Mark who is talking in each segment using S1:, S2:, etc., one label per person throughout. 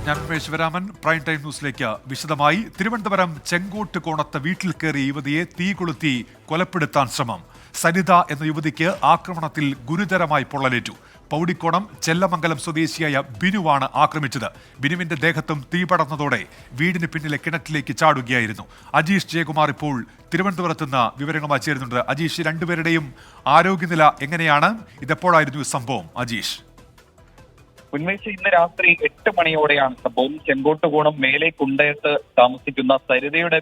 S1: ഞാൻ Sivaraman. Prime time ന്യൂസിലേക്ക് വിശദമായി. തിരുവനന്തപുരം ചെങ്കോട്ട് കോണത്ത് വീട്ടിൽ കയറിയ യുവതിയെ തീ കൊളുത്തി കൊലപ്പെടുത്താൻ ശ്രമം. സരിത എന്ന യുവതിക്ക് ആക്രമണത്തിൽ ഗുരുതരമായി പൊള്ളലേറ്റു. പൗടിക്കോണം ചെല്ലമംഗലം സ്വദേശിയായ ബിനുവാണ് ആക്രമിച്ചത്. ബിനുവിന്റെ ദേഹത്തും തീ പടർന്നതോടെ വീടിന് പിന്നിലെ കിണറ്റിലേക്ക് ചാടുകയായിരുന്നു. അജീഷ് ജയകുമാർ ഇപ്പോൾ തിരുവനന്തപുരത്ത് നിന്ന് വിവരങ്ങളുമായി ചേരുന്നുണ്ട്. അജീഷ്, രണ്ടുപേരുടെയും ആരോഗ്യനില എങ്ങനെയാണ്? ഇതെപ്പോഴായിരുന്നു സംഭവം അജീഷ്?
S2: ഉന്മേഷ്, ഇന്ന് രാത്രി 8 മണിയോടെയാണ് സംഭവം. ചെങ്കോട്ടുകോണം മേലെ കുണ്ടയത്ത് താമസിക്കുന്ന സരിതയുടെ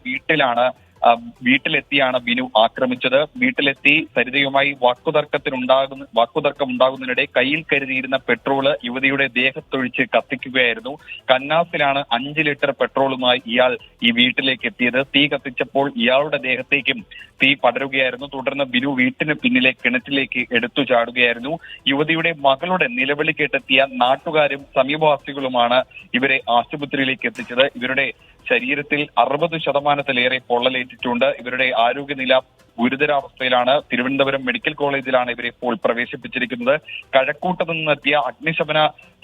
S2: വീട്ടിലെത്തിയാണ് ബിനു ആക്രമിച്ചത്. വീട്ടിലെത്തി സരിതയുമായി വാക്കുതർക്കം ഉണ്ടാകുന്നതിനിടെ കയ്യിൽ കരുതിയിരുന്ന പെട്രോള് യുവതിയുടെ ദേഹത്തൊഴിച്ച് കത്തിക്കുകയായിരുന്നു. കന്നാസിലാണ് 5 ലിറ്റർ പെട്രോളുമായി ഇയാൾ ഈ വീട്ടിലേക്ക് എത്തിയത്. തീ കത്തിച്ചപ്പോൾ ഇയാളുടെ ദേഹത്തേക്കും തീ പടരുകയായിരുന്നു. തുടർന്ന് ബിനു വീട്ടിന് പിന്നിലെ കിണറ്റിലേക്ക് എടുത്തു ചാടുകയായിരുന്നു. യുവതിയുടെ മകളുടെ നിലവിളി കേട്ടെത്തിയ നാട്ടുകാരും സമീപവാസികളുമാണ് ഇവരെ ആശുപത്രിയിലേക്ക് എത്തിച്ചത്. ഇവരുടെ ശരീരത്തിൽ 60% പൊള്ളലേറ്റിട്ടുണ്ട്. ഇവരുടെ ആരോഗ്യനില ഗുരുതരാവസ്ഥയിലാണ്. തിരുവനന്തപുരം മെഡിക്കൽ കോളേജിലാണ് ഇവരെ ഇപ്പോൾ പ്രവേശിപ്പിച്ചിരിക്കുന്നത്. കഴക്കൂട്ടത്ത് നിന്നെത്തിയ അഗ്നിശമന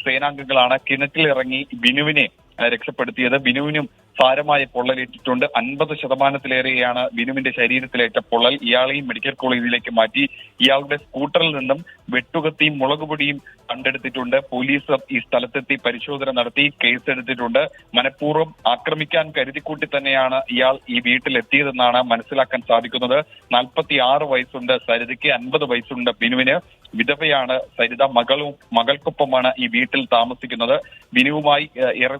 S2: സേനാംഗങ്ങളാണ് കിണറ്റിലിറങ്ങി ബിനുവിനെ രക്ഷപ്പെടുത്തിയത്. ബിനുവിനും സാരമായ പൊള്ളലേറ്റിട്ടുണ്ട്. 50%-ലേറെയാണ് ബിനുവിന്റെ ശരീരത്തിലേറ്റ പൊള്ളൽ. ഇയാളെയും മെഡിക്കൽ കോളേജിലേക്ക് മാറ്റി. ഇയാളുടെ സ്കൂട്ടറിൽ നിന്നും വെട്ടുകത്തിയും മുളകുപൊടിയും കണ്ടെടുത്തിട്ടുണ്ട്. പോലീസ് ഈ സ്ഥലത്തെത്തി പരിശോധന നടത്തി കേസെടുത്തിട്ടുണ്ട്. മനഃപൂർവ്വം ആക്രമിക്കാൻ കരുതിക്കൂട്ടി തന്നെയാണ് ഇയാൾ ഈ വീട്ടിലെത്തിയതെന്നാണ് മനസ്സിലാക്കാൻ സാധിക്കുന്നത്. 46 വയസ്സുണ്ട് സരിതയ്ക്ക്, 50 വയസ്സുണ്ട് ബിനുവിന്. വിധവയാണ് സരിത. മകൾക്കൊപ്പമാണ് ഈ വീട്ടിൽ താമസിക്കുന്നത്. ബിനുവുമായി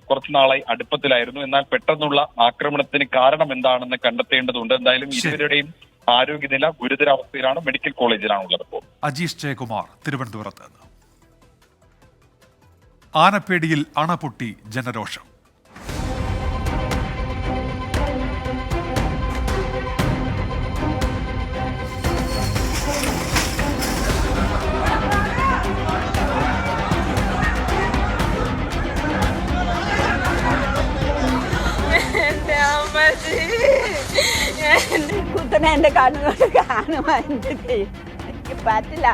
S2: കുറച്ചു നാളായി അടുപ്പത്തിലായിരുന്നു. എന്നാൽ പെട്ടെന്നുള്ള ആക്രമണത്തിന് കാരണം എന്താണെന്ന് കണ്ടെത്തേണ്ടതുണ്ട്. എന്തായാലും ഇരുവരുടെയും ആരോഗ്യനില ഗുരുതരാവസ്ഥയിലാണ്. മെഡിക്കൽ കോളേജിലാണുള്ളത്. ഇപ്പോൾ
S1: അജീഷ് ജയകുമാർ തിരുവനന്തപുരത്ത് നിന്ന്. ആനപ്പേടിയിൽ അണപൊട്ടി ജനരോഷം.
S3: കുത്തനെ എന്റെ കണ്ണുകൊണ്ട് കാണുവാൻ എനിക്ക് പറ്റില്ല.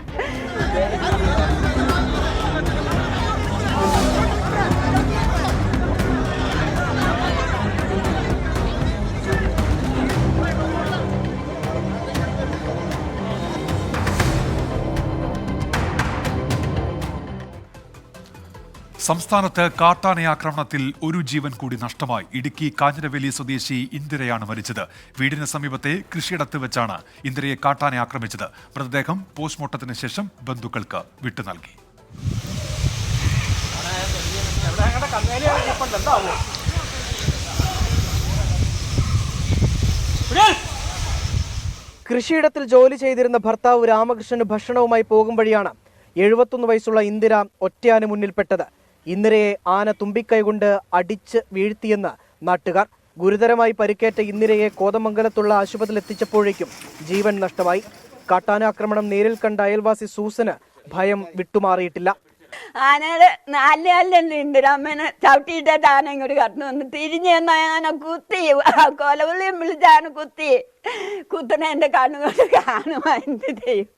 S1: സംസ്ഥാനത്ത് കാട്ടാനയാക്രമണത്തിൽ ഒരു ജീവൻ കൂടി നഷ്ടമായി. ഇടുക്കി കാഞ്ഞിരവേലി സ്വദേശി ഇന്ദിരയാണ് മരിച്ചത്. വീടിന് സമീപത്തെ കൃഷിയിടത്ത് വെച്ചാണ് ഇന്ദിരയെ കാട്ടാന ആക്രമിച്ചത്. മൃതദേഹം പോസ്റ്റ്മോർട്ടത്തിന് ശേഷം ബന്ധുക്കൾക്ക് വിട്ടു നൽകി.
S4: കൃഷിയിടത്തിൽ ജോലി ചെയ്തിരുന്ന ഭർത്താവ് രാമകൃഷ്ണന് ഭക്ഷണവുമായി പോകും വഴിയാണ് 71 വയസ്സുള്ള ഇന്ദിര ഒറ്റയാന് മുന്നിൽപ്പെട്ടത്. ഇന്ദിരയെ ആന തുമ്പിക്കൈ കൊണ്ട് അടിച്ച് വീഴ്ത്തിയെന്ന് നാട്ടുകാർ. ഗുരുതരമായി പരിക്കേറ്റ ഇന്ദിരയെ കോതമംഗലത്തുള്ള ആശുപത്രിയിൽ എത്തിച്ചപ്പോഴേക്കും ജീവൻ നഷ്ടമായി. കാട്ടാനാക്രമണം നേരിൽ കണ്ട അയൽവാസി സൂസന് ഭയം വിട്ടുമാറിയിട്ടില്ല.
S3: ആനയുടെ നാലുകാലിലുണ്ട് ഇന്ദിരാമ്മേനെ ചവിട്ടിയിട്ടാണ് ആന ഇങ്ങോട്ട് കടന്നു വന്ന് തിരിഞ്ഞു വന്ന ആന കുത്തി കൊലവിളിയും വിളിച്ചാണ് കുത്തണ എന്റെ കണ്ണുകൊണ്ട് കാണുവാൻ എന്ത് ചെയ്യും.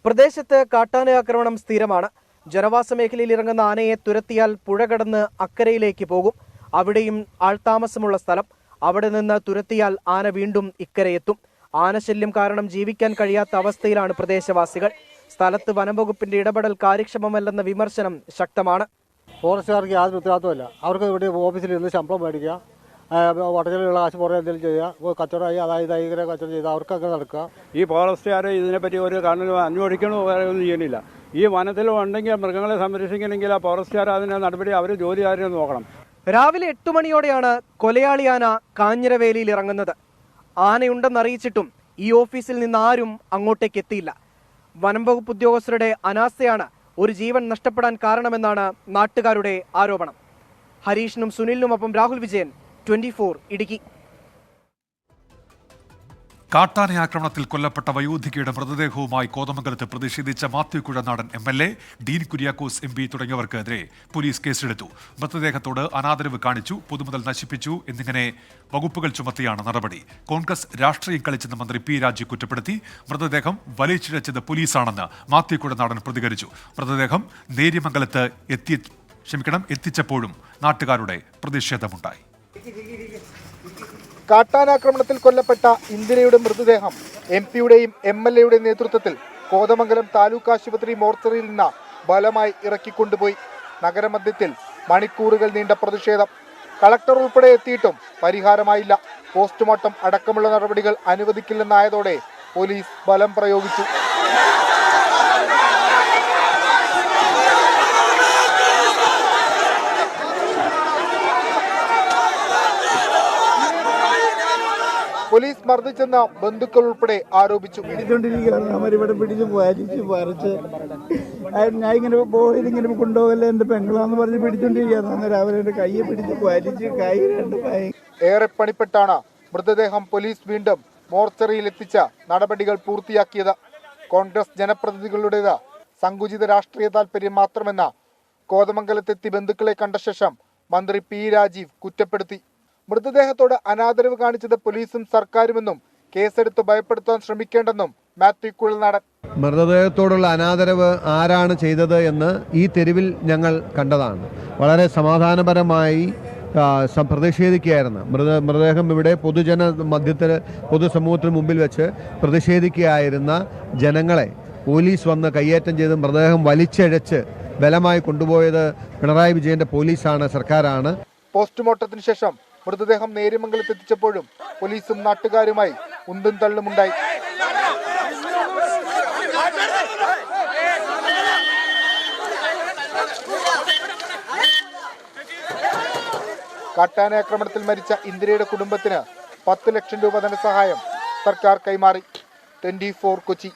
S4: പ്രദേശത്ത് കാട്ടാനയാക്രമണം സ്ഥിരമാണ്. ജനവാസ മേഖലയിൽ ഇറങ്ങുന്ന ആനയെ തുരത്തിയാൽ പുഴ കടന്ന് അക്കരയിലേക്ക് പോകും. അവിടെയും ആൾതാമസമുള്ള സ്ഥലം. അവിടെ നിന്ന് തുരത്തിയാൽ ആന വീണ്ടും ഇക്കരയെത്തും. ആനശല്യം കാരണം ജീവിക്കാൻ കഴിയാത്ത അവസ്ഥയിലാണ് പ്രദേശവാസികൾ. സ്ഥലത്ത് വനംവകുപ്പിന്റെ ഇടപെടൽ കാര്യക്ഷമമല്ലെന്ന വിമർശനം ശക്തമാണ്.
S5: ഫോറസ്റ്റുകാർക്ക് യാതൊരു ഉത്തരവാദിത്വമില്ല. അവർക്ക് ഇവിടെ ഓഫീസിൽ ഇരുന്ന് ശമ്പളം മേടിക്കുക, വടക്കലുള്ള കാശ് പുറകെ എന്തെങ്കിലും ചെയ്യുക, കച്ചവടമായി അതായത് ഇങ്ങനെ കച്ചവടം ചെയ്ത് അവർക്കൊക്കെ നടക്കുക.
S6: ഈ ഫോറസ്റ്റുകാരെ ഇതിനെപ്പറ്റി ഒരു കാരണം അന്വേഷിക്കണോ ഒന്നും ചെയ്യണില്ല. ഈ വനത്തിൽ ഉണ്ടെങ്കിൽ മൃഗങ്ങളെ സംരക്ഷിക്കണമെങ്കിൽ ആ ഫോറസ്റ്റുകാർ അതിൻ്റെ നടപടി അവർ ജോലിക്കാരെ നോക്കണം.
S4: രാവിലെ 8 മണിയോടെയാണ് കൊലയാളി ആന കാഞ്ഞിരവേലിയിൽ ഇറങ്ങുന്നത്. ആനയുണ്ടെന്നറിയിച്ചിട്ടും ഈ ഓഫീസിൽ നിന്ന് ആരും അങ്ങോട്ടേക്ക് എത്തിയില്ല. വനംവകുപ്പ് ഉദ്യോഗസ്ഥരുടെ അനാസ്ഥയാണ് ഒരു ജീവൻ നഷ്ടപ്പെടാൻ കാരണമെന്നാണ് നാട്ടുകാരുടെ ആരോപണം. ഹരീഷിനും സുനിലിനുമൊപ്പം രാഹുൽ വിജയൻ, 24 ഇടുക്കി.
S1: കാട്ടാനയാക്രമണത്തിൽ കൊല്ലപ്പെട്ട വയോധികയുടെ മൃതദേഹവുമായി കോതമംഗലത്ത് പ്രതിഷേധിച്ച മാത്യു കുഴനാടൻ MLA, ഡീൻ കുര്യാക്കോസ് MP തുടങ്ങിയവർക്കെതിരെ പോലീസ് കേസെടുത്തു. മൃതദേഹത്തോട് അനാദരവ് കാണിച്ചു, പൊതുമുതൽ നശിപ്പിച്ചു എന്നിങ്ങനെ വകുപ്പുകൾ ചുമത്തിയാണ് നടപടി. കോൺഗ്രസ് രാഷ്ട്രീയം കളിച്ചെന്ന് മന്ത്രി P രാജു കുറ്റപ്പെടുത്തി. മൃതദേഹം വലിച്ചിഴച്ചത് പോലീസാണെന്ന് മാത്യു കുഴനാടൻ പ്രതികരിച്ചു. മൃതദേഹം നേര്യമംഗലത്ത് എത്തിച്ചപ്പോഴും നാട്ടുകാരുടെ പ്രതിഷേധമുണ്ടായി.
S7: കാട്ടാനാക്രമണത്തിൽ കൊല്ലപ്പെട്ട ഇന്ദിരയുടെ മൃതദേഹം MP-യുടെയും MLA-യുടെ നേതൃത്വത്തിൽ കോതമംഗലം താലൂക്ക് ആശുപത്രി മോർച്ചറിയിൽ നിന്ന് ബലമായി ഇറക്കിക്കൊണ്ടുപോയി. നഗരമധ്യത്തിൽ മണിക്കൂറുകൾ നീണ്ട പ്രതിഷേധം. കളക്ടർ ഉൾപ്പെടെ എത്തിയിട്ടും പരിഹാരമായില്ല. പോസ്റ്റ്മോർട്ടം അടക്കമുള്ള നടപടികൾ അനുവദിക്കില്ലെന്നായതോടെ പോലീസ് ബലം പ്രയോഗിച്ചു. പോലീസ് മർദ്ദിച്ചെന്ന ബന്ധുക്കൾ ഉൾപ്പെടെ ആരോപിച്ചു.
S8: അവരിവിടെ പിടിച്ച് വലിച്ച് പറിച്ച് ഞാൻ ഇങ്ങനെ പോയത് ഇങ്ങനെ കൊണ്ടുപോകല്ലേ എന്റെ പെങ്ങളാന്ന് പറഞ്ഞ് പിടിച്ചോണ്ടിരിക്കുകയാണ്. അവരെ കയ്യെ പിടിച്ച് വലിച്ച് കൈ രണ്ട് കൈ.
S7: ഏറെ പണിപ്പെട്ടാണ് മൃതദേഹം പോലീസ് വീണ്ടും മോർച്ചറിയിൽ എത്തിച്ച നടപടികൾ പൂർത്തിയാക്കിയത്. കോൺഗ്രസ് ജനപ്രതിനിധികളുടേത് സങ്കുചിത രാഷ്ട്രീയ താൽപര്യം മാത്രമെന്ന കോതമംഗലത്തെത്തി ബന്ധുക്കളെ കണ്ട ശേഷം മന്ത്രി P. രാജീവ് കുറ്റപ്പെടുത്തി. മൃതദേഹത്തോട് അനാദരവ് കാണിച്ചത് പോലീസും സർക്കാരുമെന്നും കേസെടുത്ത് ഭയപ്പെടുത്താൻ ശ്രമിക്കേണ്ടെന്നും മാത്യു കുഴൽനാടൻ.
S9: മൃതദേഹത്തോടുള്ള അനാദരവ് ആരാണ് ചെയ്തത് എന്ന് ഈ തെരുവിൽ ഞങ്ങൾ കണ്ടതാണ്. വളരെ സമാധാനപരമായി പ്രതിഷേധിക്കുകയായിരുന്നു. മൃതദേഹം ഇവിടെ പൊതുസമൂഹത്തിന് മുമ്പിൽ വെച്ച് പ്രതിഷേധിക്കുകയായിരുന്ന ജനങ്ങളെ പോലീസ് വന്ന് കയ്യേറ്റം ചെയ്ത് മൃതദേഹം വലിച്ചഴച്ച് ബലമായി കൊണ്ടുപോയത് പിണറായി വിജയന്റെ പോലീസാണ്, സർക്കാരാണ്.
S7: പോസ്റ്റ്മോർട്ടത്തിന് ശേഷം മൃതദേഹം നേര്യമംഗലത്ത് എത്തിച്ചപ്പോഴും പോലീസും നാട്ടുകാരുമായി ഉന്തും തള്ളുമുണ്ടായി. കാട്ടാനാക്രമണത്തിൽ മരിച്ച ഇന്ദിരയുടെ കുടുംബത്തിന് 10 ലക്ഷം രൂപ ധനസഹായം സർക്കാർ കൈമാറി. 24 കൊച്ചി.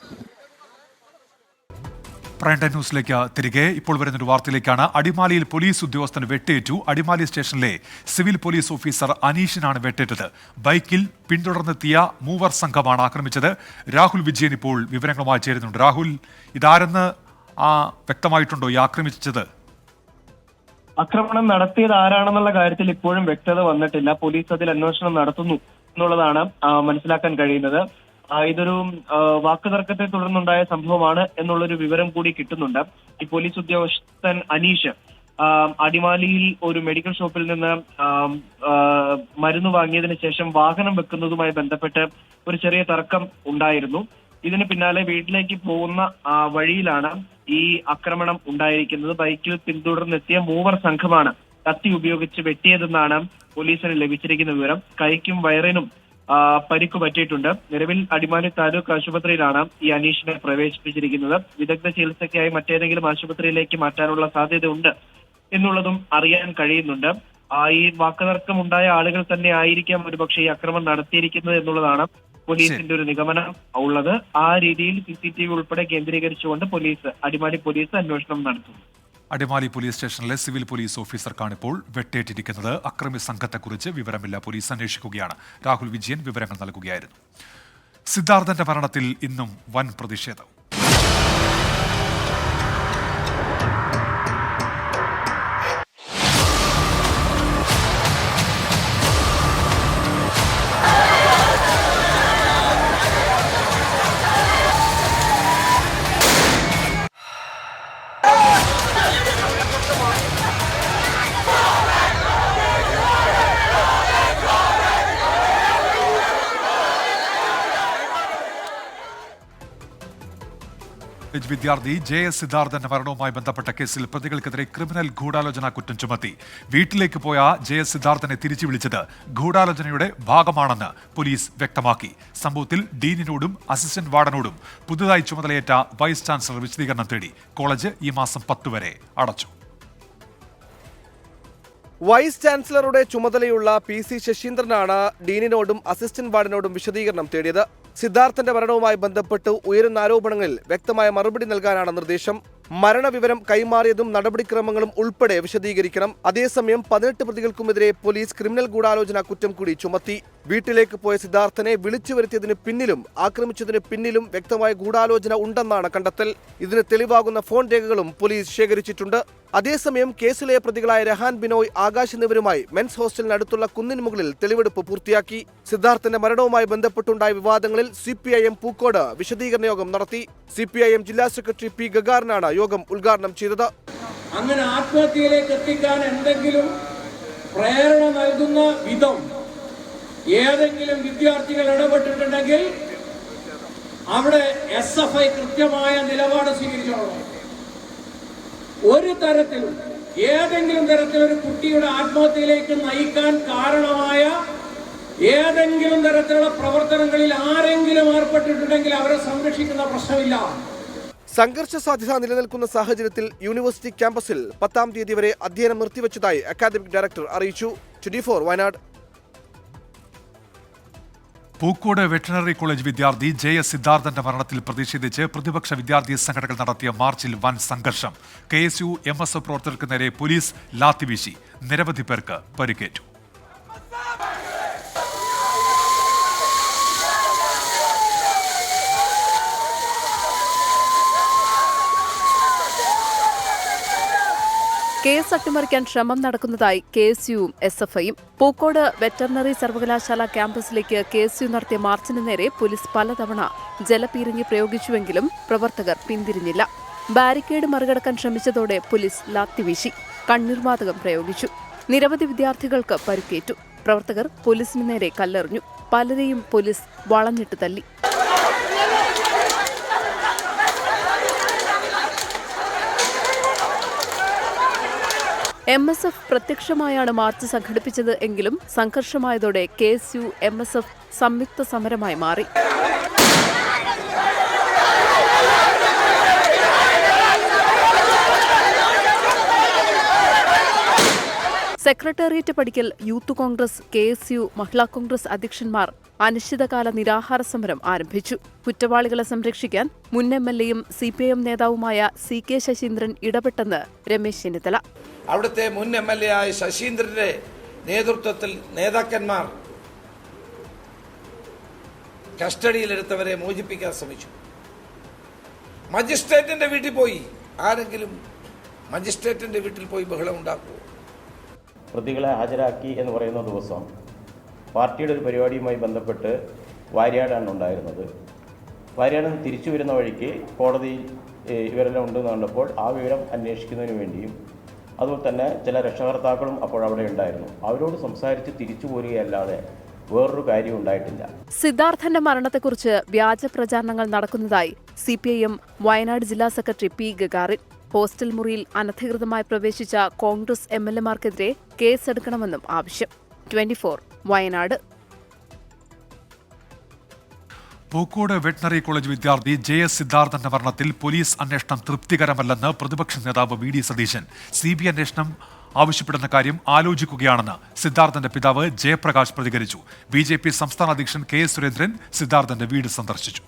S1: പ്രൈം ടൈം ന്യൂസിലേക്ക് തിരികെ. ഇപ്പോൾ വരുന്നൊരു വാർത്തയിലേക്കാണ്. അടിമാലിയിൽ പോലീസ് ഉദ്യോഗസ്ഥന് വെട്ടേറ്റു. അടിമാലി സ്റ്റേഷനിലെ സിവിൽ പോലീസ് ഓഫീസർ അനീഷിനാണ് വെട്ടേറ്റത്. ബൈക്കിൽ പിന്തുടർന്നെത്തിയ മൂവർ സംഘമാണ് ആക്രമിച്ചത്. രാഹുൽ വിജയൻ ഇപ്പോൾ വിവരങ്ങളുമായി ചേരുന്നുണ്ട്. രാഹുൽ, ഇതാരെന്ന് വ്യക്തമായിട്ടുണ്ടോ ഈ ആക്രമിച്ചത്?
S10: ആക്രമണം നടത്തിയത് ആരാണെന്നുള്ള കാര്യത്തിൽ ഇപ്പോഴും വ്യക്തത വന്നിട്ടില്ല. പോലീസ് അതിൽ അന്വേഷണം നടത്തുന്നു എന്നുള്ളതാണ് മനസ്സിലാക്കാൻ കഴിയുന്നത്. ഇതൊരു വാക്കുതർക്കത്തെ തുടർന്നുണ്ടായ സംഭവമാണ് എന്നുള്ളൊരു വിവരം കൂടി കിട്ടുന്നുണ്ട്. ഈ പോലീസ് ഉദ്യോഗസ്ഥൻ അനീഷ് അടിമാലിയിൽ ഒരു മെഡിക്കൽ ഷോപ്പിൽ നിന്ന് മരുന്ന് വാങ്ങിയതിനു ശേഷം വാഹനം വെക്കുന്നതുമായി ബന്ധപ്പെട്ട് ഒരു ചെറിയ തർക്കം ഉണ്ടായിരുന്നു. ഇതിന് പിന്നാലെ വീട്ടിലേക്ക് പോകുന്ന വഴിയിലാണ് ഈ ആക്രമണം ഉണ്ടായിരിക്കുന്നത്. ബൈക്കിൽ പിന്തുടർന്നെത്തിയ മൂവർ സംഘമാണ് കത്തി ഉപയോഗിച്ച് വെട്ടിയതെന്നാണ് പോലീസിന് ലഭിച്ചിരിക്കുന്ന വിവരം. കൈക്കും വയറിനും പരിക്ക് പറ്റിയിട്ടുണ്ട്. നിലവിൽ അടിമാലി താലൂക്ക് ആശുപത്രിയിലാണ് ഈ അനീഷിനെ പ്രവേശിപ്പിച്ചിരിക്കുന്നത്. വിദഗ്ധ ചികിത്സയ്ക്കായി മറ്റേതെങ്കിലും ആശുപത്രിയിലേക്ക് മാറ്റാനുള്ള സാധ്യതയുണ്ട് എന്നുള്ളതും അറിയാൻ കഴിയുന്നുണ്ട്. ഈ വാക്കുതർക്കമുണ്ടായ ആളുകൾ തന്നെ ആയിരിക്കാം ഒരുപക്ഷെ ഈ ആക്രമണം നടത്തിയിരിക്കുന്നത് എന്നുള്ളതാണ് പോലീസിന്റെ ഒരു നിഗമനം ഉള്ളത്. ആ രീതിയിൽ CCTV ഉൾപ്പെടെ കേന്ദ്രീകരിച്ചുകൊണ്ട് അടിമാലി പോലീസ് അന്വേഷണം നടത്തുന്നു.
S1: അടിമാലി പോലീസ് സ്റ്റേഷനിലെ സിവിൽ പോലീസ് ഓഫീസർക്കാണ് ഇപ്പോൾ വെട്ടേറ്റിരിക്കുന്നത്. അക്രമി സംഘത്തെക്കുറിച്ച് വിവരമില്ല, പോലീസ് അന്വേഷിക്കുകയാണ്. രാഹുൽ വിജയൻ വിവരങ്ങൾ നൽകുകയായിരുന്നു. സിദ്ധാർത്ഥന്റെ മരണത്തിൽ ഇന്നും വൻ പ്രതിഷേധം. വിദ്യാർത്ഥി JS സിദ്ധാർത്ഥന്റെ മരണവുമായി ബന്ധപ്പെട്ട കേസിൽ പ്രതികൾക്കെതിരെ ക്രിമിനൽ ഗൂഢാലോചന കുറ്റം ചുമത്തി. വീട്ടിലേക്ക് പോയ JS സിദ്ധാർത്ഥനെ തിരിച്ചു വിളിച്ചത് ഗൂഢാലോചനയുടെ ഭാഗമാണെന്ന് പോലീസ് വ്യക്തമാക്കി. സംഭവത്തിൽ ഡീനിനോടും അസിസ്റ്റന്റ് വാർഡനോടും പുതുതായി ചുമതലയേറ്റ വൈസ് ചാൻസലർ വിശദീകരണം തേടി. കോളേജ് ഈ മാസം 10 വരെ അടച്ചു.
S4: വൈസ് ചാൻസലറുടെ ചുമതലയുള്ള PC ശശീന്ദ്രനാണ് ഡീനിനോടും അസിസ്റ്റന്റ് വാർഡനോടും വിശദീകരണം തേടിയത്. സിദ്ധാർത്ഥന്റെ മരണവുമായി ബന്ധപ്പെട്ട് ഉയരുന്ന ആരോപണങ്ങളിൽ വ്യക്തമായ മറുപടി നൽകാനാണ് നിർദ്ദേശം. മരണവിവരം കൈമാറിയതും നടപടിക്രമങ്ങളും ഉൾപ്പെടെ വിശദീകരിക്കണം. അതേസമയം 18 പ്രതികൾക്കുമെതിരെ പോലീസ് ക്രിമിനൽ ഗൂഢാലോചന കുറ്റം കൂടി ചുമത്തി. വീട്ടിലേക്ക് പോയ സിദ്ധാർത്ഥനെ വിളിച്ചു വരുത്തിയതിന് പിന്നിലും ആക്രമിച്ചതിന് പിന്നിലും വ്യക്തമായ ഗൂഢാലോചന ഉണ്ടെന്നാണ് കണ്ടെത്തൽ. ഇതിന് തെളിവാകുന്ന ഫോൺ രേഖകളും പോലീസ് ശേഖരിച്ചിട്ടുണ്ട്. അതേസമയം കേസിലെ പ്രതികളായ രഹാൻ ബിനോയ്, ആകാശ് എന്നിവരുമായി മെൻസ് ഹോസ്റ്റലിനടുത്തുള്ള കുന്നിന് മുകളിൽ തെളിവെടുപ്പ് പൂർത്തിയാക്കി. സിദ്ധാർത്ഥന്റെ മരണവുമായി ബന്ധപ്പെട്ടുണ്ടായ വിവാദങ്ങളിൽ CPIM പൂക്കോട് വിശദീകരണ യോഗം നടത്തി. CPIM ജില്ലാ സെക്രട്ടറി P. ഗഗാറിനാണ് യോഗം ഉദ്ഘാടനം ചെയ്തത്.
S11: അങ്ങനെ ആത്മഹത്യയിലേക്ക് എത്തിക്കാൻ എന്തെങ്കിലും പ്രേരണ നൽകുന്ന വിധം ഏതെങ്കിലും വിദ്യാർത്ഥികൾ ഇടപെട്ടിട്ടുണ്ടെങ്കിൽ അവിടെ SFI കൃത്യമായ നിലപാട് സ്വീകരിച്ചോളണം. ഒരു തരത്തിലും ഏതെങ്കിലും തരത്തിലൊരു കുട്ടിയുടെ ആത്മഹത്യയിലേക്ക് നയിക്കാൻ കാരണമായ ഏതെങ്കിലും തരത്തിലുള്ള പ്രവർത്തനങ്ങളിൽ ആരെങ്കിലും ഏർപ്പെട്ടിട്ടുണ്ടെങ്കിൽ അവരെ സംരക്ഷിക്കുന്ന പ്രശ്നമില്ല.
S4: സംഘർഷ സാധ്യത നിലനിൽക്കുന്ന സാഹചര്യത്തിൽ യൂണിവേഴ്സിറ്റി ക്യാമ്പസിൽ 10-ാം തീയതി വരെ അധ്യയനം നിർത്തിവച്ചതായി അക്കാദമിക് ഡയറക്ടർ അറിയിച്ചു. 24 വയനാട്.
S1: പൂക്കോട് വെറ്ററിനറി കോളേജ് വിദ്യാർത്ഥി JS സിദ്ധാർത്ഥന്റെ മരണത്തിൽ പ്രതിഷേധിച്ച് പ്രതിപക്ഷ വിദ്യാർത്ഥി സംഘടനകൾ നടത്തിയ മാർച്ചിൽ വൻ സംഘർഷം. KSU MSF പ്രവർത്തകർക്ക് നേരെ പോലീസ് ലാത്തിവീശി. നിരവധി പേർക്ക് പരിക്കേറ്റു.
S12: കേസ് അട്ടിമറിക്കാൻ ശ്രമം നടക്കുന്നതായി KSUവും SFIയും. പൂക്കോട് വെറ്ററിനറി സർവകലാശാല ക്യാമ്പസിലേക്ക് KSU നടത്തിയ മാർച്ചിന് നേരെ പോലീസ് പലതവണ ജലപീരങ്കി പ്രയോഗിച്ചുവെങ്കിലും പ്രവർത്തകർ പിന്തിരിഞ്ഞില്ല. ബാരിക്കേഡ് മറികടക്കാൻ ശ്രമിച്ചതോടെ പോലീസ് ലാത്തിവീശി. കണ്ണീർവാതകം പ്രയോഗിച്ചു. നിരവധി വിദ്യാർത്ഥികൾക്ക് പരിക്കേറ്റു. പ്രവർത്തകർ പോലീസിന് നേരെ കല്ലെറിഞ്ഞു. പലരെയും പോലീസ് വളഞ്ഞിട്ട് തല്ലി. MSF പ്രത്യക്ഷമായാണ് മാർച്ച് സംഘടിപ്പിച്ചത് എങ്കിലും സംഘർഷമായതോടെ KSU MSF സംയുക്ത സമരമായി മാറി. സെക്രട്ടേറിയറ്റ് പടിക്കൽ യൂത്ത് കോൺഗ്രസ്, KSU, മഹിളാ കോൺഗ്രസ് അധ്യക്ഷന്മാർ അനിശ്ചിതകാല നിരാഹാര സമരം ആരംഭിച്ചു. കുറ്റവാളികളെ സംരക്ഷിക്കാൻ മുൻ MLAയും CPIM നേതാവുമായ CK ശശീന്ദ്രൻ ഇടപെട്ടെന്ന് രമേശ് ചെന്നിത്തല.
S13: അവിടുത്തെ മുൻ MLA ആയ ശശീന്ദ്രന്റെ നേതൃത്വത്തിൽ നേതാക്കന്മാർ കസ്റ്റഡിയിലെടുത്തവരെ മോചിപ്പിക്കാൻ ശ്രമിച്ചു. മജിസ്ട്രേറ്റിന്റെ വീട്ടിൽ പോയി ആരെങ്കിലും മജിസ്ട്രേറ്റിന്റെ വീട്ടിൽ പോയി ബഹളം ഉണ്ടാക്കുമോ?
S14: പ്രതികളെ ഹാജരാക്കി എന്ന് പറയുന്ന ദിവസം പാർട്ടിയുടെ ഒരു പരിപാടിയുമായി ബന്ധപ്പെട്ട് വാര്യാടാണ് ഉണ്ടായിരുന്നത്. വാര്യാടിൽ നിന്ന് തിരിച്ചു വരുന്ന വഴിക്ക് കോടതിയിൽ ഇവരെല്ലാം ഉണ്ടെന്ന് കണ്ടപ്പോൾ ആ വിവരം അന്വേഷിക്കുന്നതിന് വേണ്ടിയും അതുപോലെ തന്നെ ചില രക്ഷകർത്താക്കളും അപ്പോൾ അവിടെ ഉണ്ടായിരുന്നു. അവരോട് സംസാരിച്ച് തിരിച്ചു പോരുകയല്ലാതെ വേറൊരു കാര്യം ഉണ്ടായിട്ടില്ല.
S12: സിദ്ധാർത്ഥന്റെ മരണത്തെക്കുറിച്ച് വ്യാജ പ്രചാരണങ്ങൾ നടക്കുന്നതായി CPIM വയനാട് ജില്ലാ സെക്രട്ടറി P. ഗഗാറിൻ. ഹോസ്റ്റൽ മുറിയിൽ അനധികൃതമായി പ്രവേശിച്ച കോൺഗ്രസ് MLAമാർക്കെതിരെ കേസെടുക്കണമെന്നും ആവശ്യം. 24 വയനാട്.
S1: പൂക്കോട് വെറ്ററിനറി കോളേജ് വിദ്യാർത്ഥി JS സിദ്ധാർത്ഥന്റെ മരണത്തിൽ പോലീസ് അന്വേഷണം തൃപ്തികരമല്ലെന്ന് പ്രതിപക്ഷ നേതാവ് VD സതീശൻ. CBI അന്വേഷണം ആവശ്യപ്പെടുന്ന കാര്യം ആലോചിക്കുകയാണെന്ന് സിദ്ധാർത്ഥന്റെ പിതാവ് ജയപ്രകാശ് പ്രതികരിച്ചു. BJP സംസ്ഥാന അധ്യക്ഷൻ KS സുരേന്ദ്രൻ സിദ്ധാർത്ഥന്റെ വീട് സന്ദർശിച്ചു.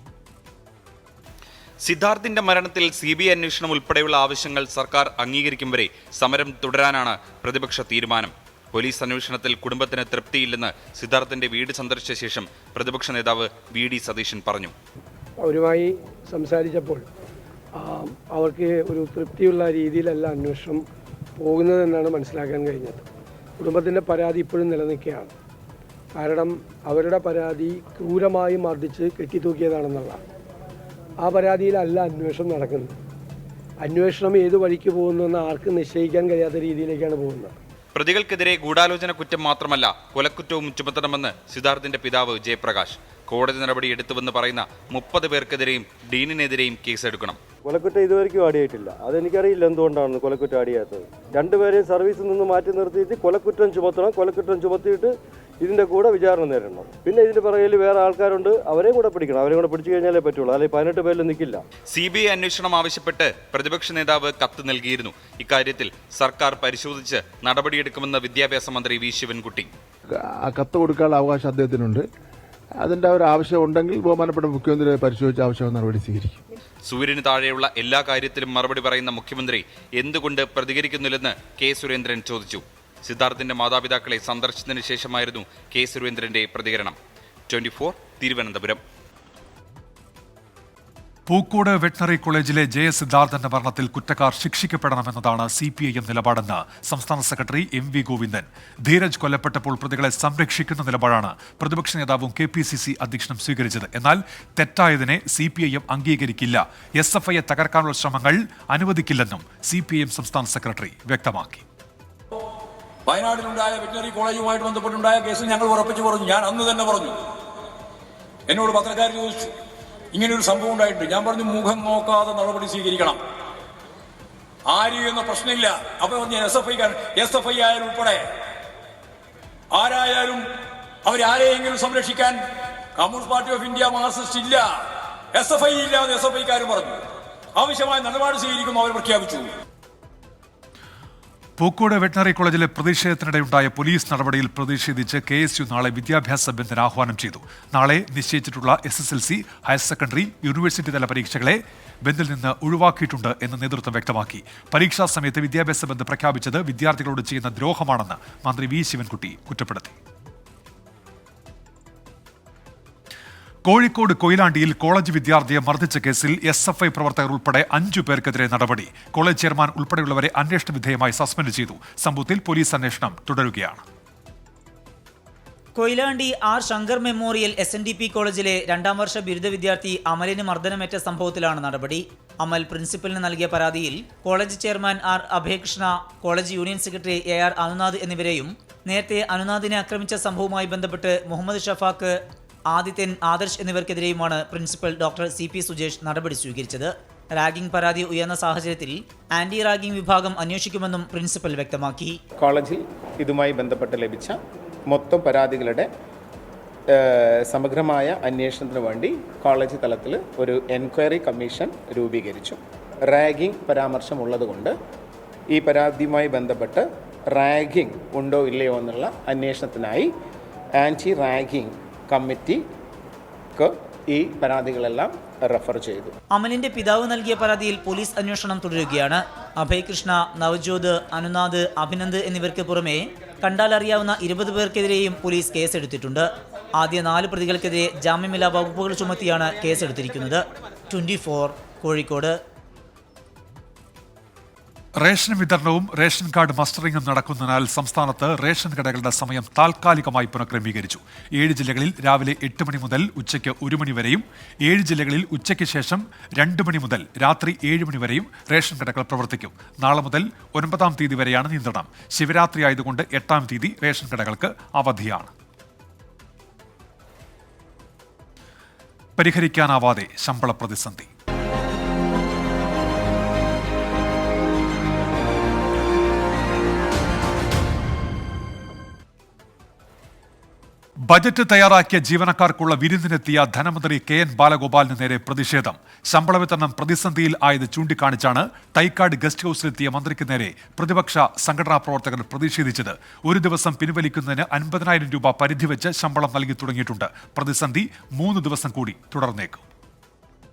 S15: സിദ്ധാർത്ഥിന്റെ മരണത്തിൽ CBI അന്വേഷണം ഉൾപ്പെടെയുള്ള ആവശ്യങ്ങൾ സർക്കാർ അംഗീകരിക്കും വരെ സമരം തുടരാനാണ് പ്രതിപക്ഷ തീരുമാനം. പോലീസ് അന്വേഷണത്തിൽ കുടുംബത്തിന് തൃപ്തിയില്ലെന്ന് സിദ്ധാർത്ഥിന്റെ വീട് സന്ദർശിച്ച ശേഷം പ്രതിപക്ഷ നേതാവ് VD സതീശൻ പറഞ്ഞു.
S6: അവരുമായി സംസാരിച്ചപ്പോൾ അവർക്ക് ഒരു തൃപ്തിയുള്ള രീതിയിലല്ല അന്വേഷണം പോകുന്നതെന്നാണ് മനസ്സിലാക്കാൻ കഴിഞ്ഞത്. കുടുംബത്തിൻ്റെ പരാതി ഇപ്പോഴും നിലനിൽക്കുകയാണ്. കാരണം അവരുടെ പരാതി ക്രൂരമായി മർദ്ദിച്ച് കെട്ടിത്തൂക്കിയതാണെന്നുള്ളതാണ്. ആ പരാതിയിലല്ല അന്വേഷണം നടക്കുന്നത്. അന്വേഷണം ഏത് വഴിക്ക് പോകുന്നുവെന്ന് ആർക്കും നിശ്ചയിക്കാൻ കഴിയാത്ത രീതിയിലേക്കാണ് പോകുന്നത്.
S15: പ്രതികൾക്കെതിരെ ഗൂഢാലോചന കുറ്റം മാത്രമല്ല കൊലക്കുറ്റവും ചുമത്തണമെന്ന് സിദ്ധാർത്ഥിന്റെ പിതാവ് ജയപ്രകാശ്. കോടതി നടപടി എടുത്തുവെന്ന് പറയുന്ന 30 പേർക്കെതിരെയും ഡീനിനെതിരെയും കേസെടുക്കണം.
S16: കൊലക്കുറ്റം ഇതുവരെയ്ക്കും ആടിയിട്ടില്ല. അതെനിക്കറിയില്ല എന്തുകൊണ്ടാണ് കൊലക്കുറ്റം ആടിയാത്തത്. രണ്ടുപേരെയും സർവീസിൽ നിന്ന് മാറ്റി നിർത്തിയിട്ട് കൊലക്കുറ്റം ചുമത്തണം. കൊലക്കുറ്റം ചുമത്തിയിട്ട് ഇതിന്റെ കൂടെ വിചാരണ നേരിടണം. പിന്നെ ഇതിന്റെ പുറകിൽ വേറെ ആൾക്കാരുണ്ട്, അവരെയും കൂടെ പിടിക്കണം. അവരെയും കൂടെ പിടിച്ചു കഴിഞ്ഞാലേ പറ്റുള്ളൂ. അല്ലെങ്കിൽ 18 പേരിൽ നിൽക്കില്ല.
S15: CBI അന്വേഷണം ആവശ്യപ്പെട്ട് പ്രതിപക്ഷ നേതാവ് കത്ത് നൽകിയിരുന്നു. ഇക്കാര്യത്തിൽ സർക്കാർ പരിശോധിച്ച് നടപടിയെടുക്കുമെന്ന് വിദ്യാഭ്യാസ മന്ത്രി V. ശിവൻകുട്ടി.
S17: കത്ത് കൊടുക്കാനുള്ള അവകാശം അദ്ദേഹത്തിനുണ്ട്. അതിന്റെ ഒരു ആവശ്യം ഉണ്ടെങ്കിൽ ബഹുമാനപ്പെട്ട മുഖ്യമന്ത്രി പരിശോധിച്ച് ആവശ്യമായ നടപടി സ്വീകരിക്കും.
S15: സൂര്യന് താഴെയുള്ള എല്ലാ കാര്യത്തിലും മറുപടി പറയുന്ന മുഖ്യമന്ത്രി എന്തുകൊണ്ട് പ്രതികരിക്കുന്നില്ലെന്ന് K. സുരേന്ദ്രൻ ചോദിച്ചു. സിദ്ധാർത്ഥിന്റെ മാതാപിതാക്കളെ സന്ദർശിച്ചതിന് ശേഷമായിരുന്നു K. സുരേന്ദ്രന്റെ പ്രതികരണം. 24 തിരുവനന്തപുരം.
S1: പൂക്കോട് വെറ്ററിനറി കോളേജിലെ ജയസിദ്ധാർത്ഥന്റെ മരണത്തിൽ കുറ്റക്കാർ ശിക്ഷിക്കപ്പെടണമെന്നതാണ് CPIM നിലപാടെന്ന് സംസ്ഥാന സെക്രട്ടറി MV ഗോവിന്ദൻ. ധീരജ് കൊല്ലപ്പെട്ടപ്പോൾ പ്രതികളെ സംരക്ഷിക്കുന്ന നിലപാടാണ് പ്രതിപക്ഷ നേതാവും KPCC അധ്യക്ഷനും സ്വീകരിച്ചത്. എന്നാൽ തെറ്റായതിനെ CPIM അംഗീകരിക്കില്ല. SFIയെ തകർക്കാനുള്ള ശ്രമങ്ങൾ അനുവദിക്കില്ലെന്നും CPIM സംസ്ഥാന സെക്രട്ടറി വ്യക്തമാക്കി.
S18: വയനാട്ടിലുണ്ടായ വെറ്ററിനറി കോളേജുമായിട്ട് ബന്ധപ്പെട്ടുണ്ടായ കേസ് ഞങ്ങൾ ഉറപ്പിച്ചു പറഞ്ഞു. ഞാൻ അന്ന് തന്നെ പറഞ്ഞു. എന്നോട് പത്രക്കാർ ചോദിച്ചു, ഇങ്ങനെയൊരു സംഭവം ഉണ്ടായിട്ടുണ്ട്. ഞാൻ പറഞ്ഞു, മുഖം നോക്കാതെ നടപടി സ്വീകരിക്കണം. ആര് എന്ന പ്രശ്നമില്ല. അപ്പൊ ഞാൻ SFI ആയാലും ഉൾപ്പെടെ ആരായാലും അവരാരെയെങ്കിലും സംരക്ഷിക്കാൻ communist party of India Marxist ഇല്ല, SFI ഇല്ല എന്ന് SFIക്കാരും പറഞ്ഞു. ആവശ്യമായ നിലപാട് സ്വീകരിക്കും അവർ പ്രഖ്യാപിച്ചു.
S1: പൂക്കോട് വെറ്ററിനറി കോളേജിലെ പ്രതിഷേധത്തിനിടെയുണ്ടായ പോലീസ് നടപടിയിൽ പ്രതിഷേധിച്ച് KSU നാളെ വിദ്യാഭ്യാസ ബന്ദിന് ആഹ്വാനം ചെയ്തു. നാളെ നിശ്ചയിച്ചിട്ടുള്ള SSLC, ഹയർ സെക്കൻഡറി, യൂണിവേഴ്സിറ്റി തല പരീക്ഷകളെ ബന്ദിൽ നിന്ന് ഒഴിവാക്കിയിട്ടുണ്ട് എന്ന് നേതൃത്വം വ്യക്തമാക്കി. പരീക്ഷാ സമയത്ത് വിദ്യാഭ്യാസ ബന്ദ് പ്രഖ്യാപിച്ചത് വിദ്യാർത്ഥികളോട് ചെയ്യുന്ന ദ്രോഹമാണെന്ന് മന്ത്രി V ശിവൻകുട്ടി കുറ്റപ്പെടുത്തി. കോഴിക്കോട് കൊയിലാണ്ടിയിൽ കോളേജ് വിദ്യാർത്ഥിയെ മർദ്ദിച്ച കേസിൽ SFI പ്രവർത്തകർ ഉൾപ്പെടെ 5 പേർക്കെതിരെ നടപടി. കോളേജ് ചെയർമാൻ ഉൾപ്പെടെയുള്ളവരെ അന്വേഷണ വിധേയമായി സസ്പെൻഡ് ചെയ്തു. സംഭവത്തിൽ പോലീസ് അന്വേഷണം തുടരുകയാണ്.
S19: Koyilandy R. Shankar memorial SNDP കോളേജിലെ 2ാം വർഷ ബിരുദ വിദ്യാർത്ഥി അമലിന് മർദ്ദനമേറ്റ സംഭവത്തിലാണ് നടപടി. അമൽ പ്രിൻസിപ്പലിന് നൽകിയ പരാതിയിൽ college chairman R. Abhayakrishna, college union secretary AR. Anunath എന്നിവരെയും നേരത്തെ അനുനാഥിനെ ആക്രമിച്ച സംഭവവുമായി ബന്ധപ്പെട്ട് മുഹമ്മദ് ഷഫാഖ്, ആദിത്യൻ, ആദർശ് എന്നിവർക്കെതിരെയുമാണ് പ്രിൻസിപ്പൽ ഡോക്ടർ CP സുജേഷ് നടപടി സ്വീകരിച്ചത്. റാഗിംഗ് പരാതി ഉയർന്ന സാഹചര്യത്തിൽ ആന്റി റാഗിംഗ് വിഭാഗം അന്വേഷിക്കുമെന്നും പ്രിൻസിപ്പൽ വ്യക്തമാക്കി.
S20: കോളേജിൽ ഇതുമായി ബന്ധപ്പെട്ട് ലഭിച്ച മൊത്തം പരാതികളുടെ സമഗ്രമായ അന്വേഷണത്തിന് വേണ്ടി കോളേജ് തലത്തിൽ ഒരു എൻക്വയറി കമ്മീഷൻ രൂപീകരിച്ചു. റാഗിംഗ് പരാമർശമുള്ളതുകൊണ്ട് ഈ പരാതിയുമായി ബന്ധപ്പെട്ട് റാഗിംഗ് ഉണ്ടോ ഇല്ലയോ എന്നുള്ള അന്വേഷണത്തിനായി ആൻറ്റി റാഗിംഗ് കമ്മിറ്റിക്ക് ഈ പരാതികളെല്ലാം റെഫർ ചെയ്തു.
S19: അമലിന്റെ പിതാവ് നൽകിയ പരാതിയിൽ പോലീസ് അന്വേഷണം തുടരുകയാണ്. അഭയകൃഷ്ണ, നവജ്യോത്, അനുനാഥ്, അഭിനന്ദ് എന്നിവർക്ക് പുറമെ കണ്ടാലറിയാവുന്ന 20 പേർക്കെതിരെയും പോലീസ് കേസെടുത്തിട്ടുണ്ട്. ആദ്യ 4 പ്രതികൾക്കെതിരെ ജാമ്യമില്ലാ വകുപ്പുകൾ ചുമത്തിയാണ് കേസെടുത്തിരിക്കുന്നത്. 24 കോഴിക്കോട്.
S1: റേഷൻ വിതരണവും റേഷൻ കാർഡ് മസ്റ്ററിംഗും നടക്കുന്നതിനാൽ സംസ്ഥാനത്ത് റേഷൻ കടകളുടെ സമയം താൽക്കാലികമായി പുനഃക്രമീകരിച്ചു. 7 ജില്ലകളിൽ രാവിലെ 8 മണി മുതൽ ഉച്ചയ്ക്ക് 1 മണി വരെയും 7 ജില്ലകളിൽ ഉച്ചയ്ക്ക് ശേഷം 2 മണി മുതൽ രാത്രി 7 മണി വരെയും റേഷൻ കടകൾ പ്രവർത്തിക്കും. നാളെ മുതൽ 9-ാം തീയതി വരെയാണ് നിയന്ത്രണം. ശിവരാത്രി ആയതുകൊണ്ട് 8-ാം തീയതി റേഷൻ കടകൾക്ക് അവധിയാണ്. പരിഹരിക്കാനാവാതെ ശമ്പള പ്രതിസന്ധി. ബജറ്റ് തയ്യാറാക്കിയ ജീവനക്കാർക്കുള്ള വിരുന്നിനെത്തിയ ധനമന്ത്രി KN ബാലഗോപാലിന് നേരെ പ്രതിഷേധം. ശമ്പള വിതരണം പ്രതിസന്ധിയിൽ ആയത് ചൂണ്ടിക്കാണിച്ചാണ് തൈക്കാട് ഗസ്റ്റ് ഹൌസിലെത്തിയ മന്ത്രിക്ക് നേരെ പ്രതിപക്ഷ സംഘടനാ പ്രവർത്തകർ പ്രതിഷേധിച്ചത്. ഒരു ദിവസം പിൻവലിക്കുന്നതിന് 50,000 രൂപ പരിധിവെച്ച് ശമ്പളം നൽകി തുടങ്ങിയിട്ടുണ്ട്. പ്രതിസന്ധി 3 ദിവസം കൂടി തുടർന്നേക്കും.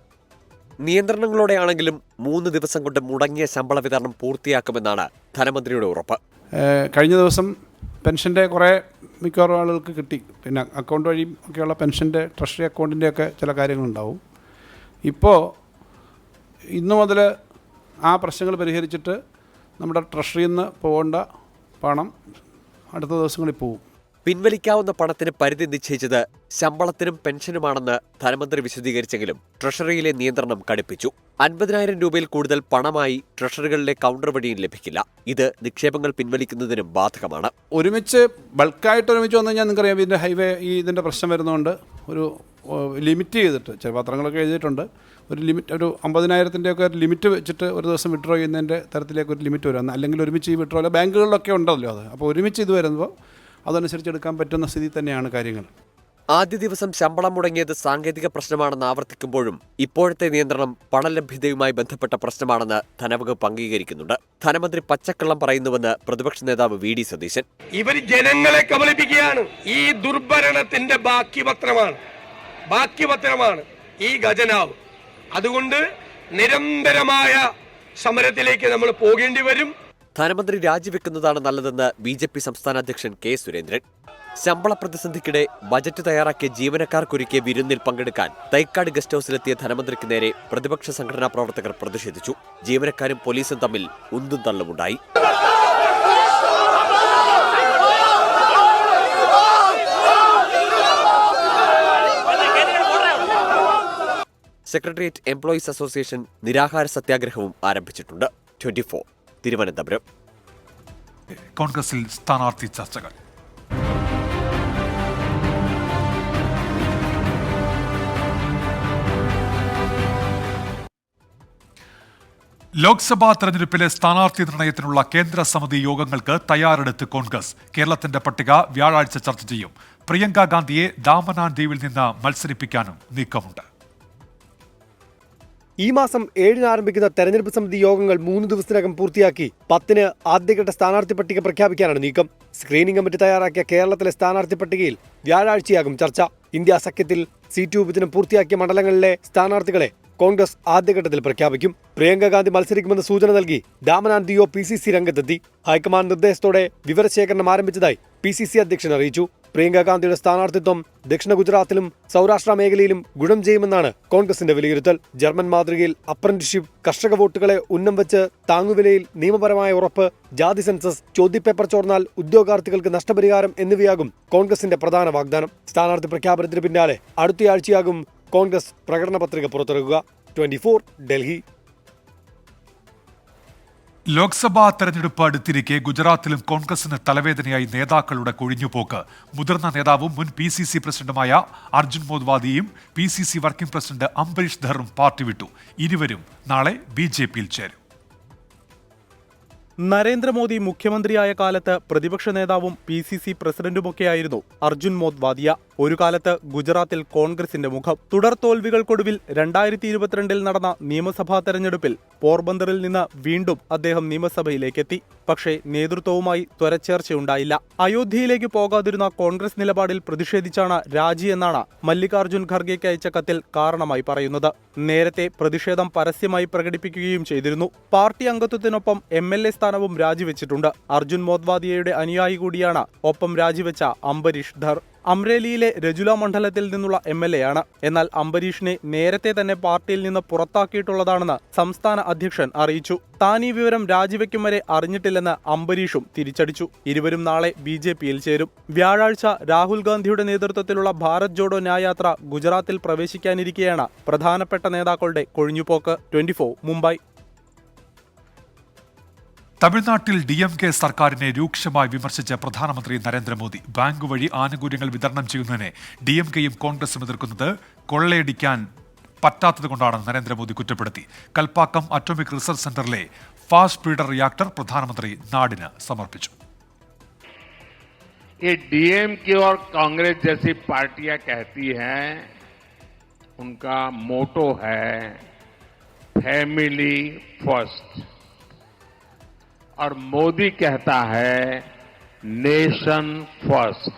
S21: നിയന്ത്രണങ്ങളോടെയാണെങ്കിലും 3 ദിവസം കൊണ്ട് മുടങ്ങിയ ശമ്പള വിതരണം പൂർത്തിയാക്കുമെന്നാണ് ധനമന്ത്രിയുടെ ഉറപ്പ്.
S6: കഴിഞ്ഞ ദിവസം പെൻഷൻ്റെ കുറേ മിക്കവാറും ആളുകൾക്ക് കിട്ടി. പിന്നെ അക്കൗണ്ട് വഴിയും ഒക്കെയുള്ള പെൻഷൻ്റെ ട്രഷറി അക്കൗണ്ടിൻ്റെയൊക്കെ ചില കാര്യങ്ങളുണ്ടാവും. ഇപ്പോൾ ഇന്നു മുതൽ ആ പ്രശ്നങ്ങൾ പരിഹരിച്ചിട്ട് നമ്മുടെ ട്രഷറിയിൽ നിന്ന് പോകേണ്ട പണം അടുത്ത ദിവസങ്ങളിൽ പോകും.
S21: പിൻവലിക്കാവുന്ന പണത്തിന് പരിധി നിശ്ചയിച്ചത് ശമ്പളത്തിനും പെൻഷനുമാണെന്ന് ധനമന്ത്രി വിശദീകരിച്ചെങ്കിലും ട്രഷറിയിലെ നിയന്ത്രണം കടുപ്പിച്ചു. 50,000 രൂപയിൽ കൂടുതൽ പണമായി ട്രഷറികളിലെ കൗണ്ടർ വഴിയും ലഭിക്കില്ല. ഇത് നിക്ഷേപങ്ങൾ പിൻവലിക്കുന്നതിനും ബാധകമാണ്.
S6: ഒരുമിച്ച് ബൾക്കായിട്ട് ഒരുമിച്ച് വന്നു കഴിഞ്ഞാൽ നിങ്ങൾക്കറിയാം, ഇതിൻ്റെ ഹൈവേ ഇതിൻ്റെ പ്രശ്നം വരുന്നതുകൊണ്ട് ഒരു ലിമിറ്റ് ചെയ്തിട്ട് ചില പത്രങ്ങളൊക്കെ എഴുതിയിട്ടുണ്ട്. ഒരു ലിമിറ്റ്, ഒരു 50,000-ൻ്റെയൊക്കെ ഒരു ലിമിറ്റ് വെച്ചിട്ട് ഒരു ദിവസം വിഡ്രോ ചെയ്യുന്നതിൻ്റെ തരത്തിലേക്ക് ഒരു ലിമിറ്റ് വരും. അല്ലെങ്കിൽ ഒരുമിച്ച് ഈ വിഡ്രോയിൽ ബാങ്കുകളിലൊക്കെ ഉണ്ടല്ലോ അത്. അപ്പോൾ ഒരുമിച്ച് ഇത് വരുമ്പോൾ അതനുസരിച്ച് എടുക്കാൻ പറ്റുന്ന സ്ഥിതി തന്നെയാണ് കാര്യങ്ങൾ.
S21: ആദ്യ ദിവസം ശമ്പളം മുടങ്ങിയത് സാങ്കേതിക പ്രശ്നമാണെന്ന് ആവർത്തിക്കുമ്പോഴും ഇപ്പോഴത്തെ നിയന്ത്രണം പണലഭ്യതയുമായി ബന്ധപ്പെട്ട പ്രശ്നമാണെന്ന് ധനവകുപ്പ് അംഗീകരിക്കുന്നുണ്ട്. ധനമന്ത്രി പച്ചക്കള്ളം പറയുന്നുവെന്ന് പ്രതിപക്ഷ നേതാവ് VD സതീശൻ.
S13: ഇവർ ജനങ്ങളെ കബളിപ്പിക്കുകയാണ്. ഈ ദുർഭരണത്തിന്റെ ബാക്കി പത്രമാണ് ഈ ഖജനാവ്. അതുകൊണ്ട് നിരന്തരമായ സമരത്തിലേക്ക് നമ്മൾ പോകേണ്ടി വരും.
S21: ധനമന്ത്രി രാജിവെക്കുന്നതാണ് നല്ലതെന്ന് BJP സംസ്ഥാന അധ്യക്ഷൻ കെ സുരേന്ദ്രൻ. ശമ്പള പ്രതിസന്ധിക്കിടെ ബജറ്റ് തയ്യാറാക്കിയ ജീവനക്കാർക്കൊരുക്കിയ വിരുന്നിൽ പങ്കെടുക്കാൻ തൈക്കാട് ഗസ്റ്റ് ഹൌസിലെത്തിയ ധനമന്ത്രിക്ക് നേരെ പ്രതിപക്ഷ സംഘടനാ പ്രവർത്തകർ പ്രതിഷേധിച്ചു. ജീവനക്കാരും പോലീസും തമ്മിൽ ഉന്തും തള്ളുമുണ്ടായി. സെക്രട്ടേറിയറ്റ് എംപ്ലോയീസ് അസോസിയേഷൻ നിരാഹാര സത്യാഗ്രഹവും ആരംഭിച്ചിട്ടുണ്ട്. 24 തിരുവനന്തപുരം.
S1: കോൺഗ്രസിൽ സ്ഥാനാർത്ഥി ചർച്ചകൾ. ലോക്സഭാ തെരഞ്ഞെടുപ്പിലെ സ്ഥാനാർത്ഥി നിർണയത്തിനുള്ള കേന്ദ്ര സമിതി യോഗങ്ങൾക്ക് തയ്യാറെടുത്ത് കോൺഗ്രസ്. കേരളത്തിന്റെ പട്ടിക വ്യാഴാഴ്ച ചർച്ച ചെയ്യും. പ്രിയങ്ക ഗാന്ധിയെ ദാമൻ ദ്വീപിൽ നിന്ന് മത്സരിപ്പിക്കാനും നീക്കമുണ്ട്.
S2: ഈ മാസം 7-ന് ആരംഭിക്കുന്ന തെരഞ്ഞെടുപ്പ് സമിതി യോഗങ്ങൾ 3 ദിവസത്തിനകം പൂർത്തിയാക്കി 10-ന് ആദ്യഘട്ട സ്ഥാനാർത്ഥി പട്ടിക പ്രഖ്യാപിക്കാനാണ് നീക്കം. സ്ക്രീനിംഗ് കമ്മിറ്റി തയ്യാറാക്കിയ കേരളത്തിലെ സ്ഥാനാർത്ഥി പട്ടികയിൽ വ്യാഴാഴ്ചയാകും ചർച്ച. ഇന്ത്യ സഖ്യത്തിൽ സീറ്റ് വിഭജനം പൂർത്തിയാക്കിയ മണ്ഡലങ്ങളിലെ സ്ഥാനാർത്ഥികളെ കോൺഗ്രസ് ആദ്യഘട്ടത്തിൽ പ്രഖ്യാപിക്കും. പ്രിയങ്ക ഗാന്ധി മത്സരിക്കുമെന്ന് സൂചന നൽകി ദാമൻ ദിയോ PCC രംഗത്തെത്തി. ഹൈക്കമാൻഡ് നിർദ്ദേശത്തോടെ വിവരശേഖരണം ആരംഭിച്ചതായി PCC അധ്യക്ഷൻ അറിയിച്ചു. പ്രിയങ്ക ഗാന്ധിയുടെ സ്ഥാനാർത്ഥിത്വം ദക്ഷിണ ഗുജറാത്തിലും സൗരാഷ്ട്ര മേഖലയിലും ഗുണം ചെയ്യുമെന്നാണ് കോൺഗ്രസിന്റെ വിലയിരുത്തൽ. ജർമ്മൻ മാതൃകയിൽ അപ്രന്റീസ്ഷിപ്പ്, കർഷക വോട്ടുകളെ ഉന്നം വെച്ച് താങ്ങുവിലയിൽ നിയമപരമായ ഉറപ്പ്, ജാതി സെൻസസ്, ചോദ്യപേപ്പർ ചോർന്നാൽ ഉദ്യോഗാർത്ഥികൾക്ക് നഷ്ടപരിഹാരം എന്നിവയാകും കോൺഗ്രസിന്റെ പ്രധാന വാഗ്ദാനം. സ്ഥാനാർത്ഥി പ്രഖ്യാപനത്തിന് പിന്നാലെ അടുത്തയാഴ്ചയാകും കോൺഗ്രസ് പ്രകടന പത്രിക പുറത്തിറക്കുക. 24 ഡൽഹി.
S1: ലോക്സഭാ തെരഞ്ഞെടുപ്പ് അടുത്തിരിക്കെ ഗുജറാത്തിലും കോൺഗ്രസിന് തലവേദനയായി നേതാക്കളുടെ കൊഴിഞ്ഞുപോക്ക്. മുതിർന്ന നേതാവും മുൻ PCC പ്രസിഡന്റുമായ അർജുൻ മോദ്വാദിയും PCC വർക്കിംഗ് പ്രസിഡന്റ് അംബരീഷ് ധറും പാർട്ടി വിട്ടു. ഇരുവരും നാളെ BJPയിൽ ചേരും.
S22: നരേന്ദ്രമോദി മുഖ്യമന്ത്രിയായ കാലത്ത് പ്രതിപക്ഷ നേതാവും PCC പ്രസിഡന്റുമൊക്കെയായിരുന്നു അർജുൻ മോദ്വാദിയ. ഒരു കാലത്ത് ഗുജറാത്തിൽ കോൺഗ്രസിന്റെ മുഖം. തുടർ തോൽവികൾക്കൊടുവിൽ 2022 നടന്ന നിയമസഭാ തെരഞ്ഞെടുപ്പിൽ പോർബന്തറിൽ നിന്ന് വീണ്ടും അദ്ദേഹം നിയമസഭയിലേക്കെത്തി. പക്ഷേ നേതൃത്വവുമായി ത്വരച്ചേർച്ചയുണ്ടായില്ല. അയോധ്യയിലേക്ക് പോകാതിരുന്ന കോൺഗ്രസ് നിലപാടിൽ പ്രതിഷേധിച്ചാണ് രാജി എന്നാണ് മല്ലികാർജുൻ ഖർഗെയ്ക്ക് അയച്ച കത്തിൽ കാരണമായി പറയുന്നത്. നേരത്തെ പ്രതിഷേധം പരസ്യമായി പ്രകടിപ്പിക്കുകയും ചെയ്തിരുന്നു. പാർട്ടി അംഗത്വത്തിനൊപ്പം MLA സ്ഥാനവും രാജിവെച്ചിട്ടുണ്ട്. അർജുൻ മോദ്വാദിയയുടെ അനുയായി കൂടിയാണ് ഒപ്പം രാജിവെച്ച അംബരീഷ് ധർ. അമ്രേലിയിലെ രജുല മണ്ഡലത്തിൽ നിന്നുള്ള MLA ആണ്. എന്നാൽ അംബരീഷിനെ നേരത്തെ തന്നെ പാർട്ടിയിൽ നിന്ന് പുറത്താക്കിയിട്ടുള്ളതാണെന്ന് സംസ്ഥാന അധ്യക്ഷൻ അറിയിച്ചു. താൻ ഈ വിവരം രാജിവെക്കും വരെ അറിഞ്ഞിട്ടില്ലെന്ന് അംബരീഷും തിരിച്ചടിച്ചു. ഇരുവരും നാളെ BJPയിൽ ചേരും. വ്യാഴാഴ്ച രാഹുൽ ഗാന്ധിയുടെ നേതൃത്വത്തിലുള്ള ഭാരത് ജോഡോ ന്യായയാത്ര ഗുജറാത്തിൽ പ്രവേശിക്കാനിരിക്കെയാണ് പ്രധാനപ്പെട്ട നേതാക്കളുടെ കൊഴിഞ്ഞുപോക്ക്. 24 മുംബൈ.
S1: തമിഴ്നാട്ടിൽ DMK സർക്കാരിനെ രൂക്ഷമായി വിമർശിച്ച പ്രധാനമന്ത്രി നരേന്ദ്രമോദി. ബാങ്ക് വഴി ആനുകൂല്യങ്ങൾ വിതരണം ചെയ്യുന്നതിനെ DMKയും കോൺഗ്രസും എതിർക്കുന്നത് കൊള്ളയടിക്കാൻ പറ്റാത്തതുകൊണ്ടാണെന്ന് നരേന്ദ്രമോദി കുറ്റപ്പെടുത്തി. കൽപ്പാക്കം അറ്റോമിക് റിസർച്ച് സെന്ററിലെ ഫാസ്റ്റ് ബ്രീഡർ റിയാക്ടർ പ്രധാനമന്ത്രി നാടിന് സമർപ്പിച്ചു.
S23: DMK और कांग्रेस जैसी पार्टियां कहती हैं, उनका मोटो है फैमिली फर्स्ट और मोदी कहता है नेशन फर्स्ट.